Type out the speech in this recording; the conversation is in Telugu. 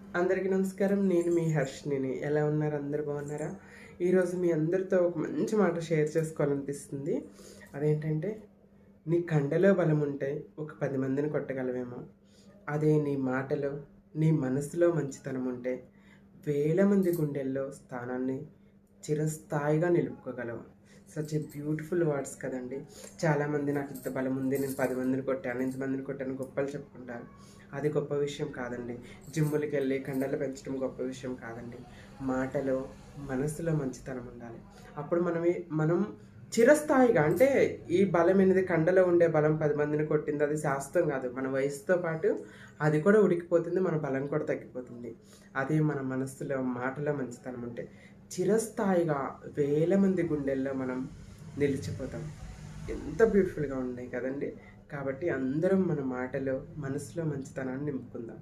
అందరికీ నమస్కారం. నేను మీ హర్షినిని. ఎలా ఉన్నారు? అందరూ బాగున్నారా? ఈరోజు మీ అందరితో ఒక మంచి మాట షేర్ చేసుకోవాలనిపిస్తుంది. అదేంటంటే, నీ కండలో బలం ఉంటే ఒక 10 మందిని కొట్టగలవేమో. అదే నీ మాటలో, నీ మనసులో మంచితనం ఉంటే వేల మంది గుండెల్లో స్థానాన్ని చిరస్థాయిగా నిలుపుకోగలవు. సచ్ ఎ బ్యూటిఫుల్ వర్డ్స్ కదండి. చాలామంది నాకు ఇంత బలం ఉంది, నేను 10 మందిని కొట్టాను, ఇంతమందిని కొట్టాను గొప్పలు చెప్పుకుంటారు. అది గొప్ప విషయం కాదండి. జిమ్ములకి వెళ్ళి కండలు పెంచడం గొప్ప విషయం కాదండి. మాటలో, మనసులో మంచితనం ఉండాలి. అప్పుడు మనం చిరస్థాయిగా, అంటే ఈ బలం అనేది కండలో ఉండే బలం 10 మందిని కొట్టింది అది శాశ్వతం కాదు. మన వయసుతో పాటు అది కూడా ఉడికిపోతుంది, మన బలం కూడా తగ్గిపోతుంది. అదే మన మనస్సులో, మాటలో మంచితనం ఉంటే చిరస్థాయిగా వేల మంది గుండెల్లో మనం నిలిచిపోతాం. ఎంత బ్యూటిఫుల్‌గా ఉన్నాయి కదండీ! కాబట్టి అందరం మన మాటలో, మనసులో మంచితనాన్ని నింపుకుందాం.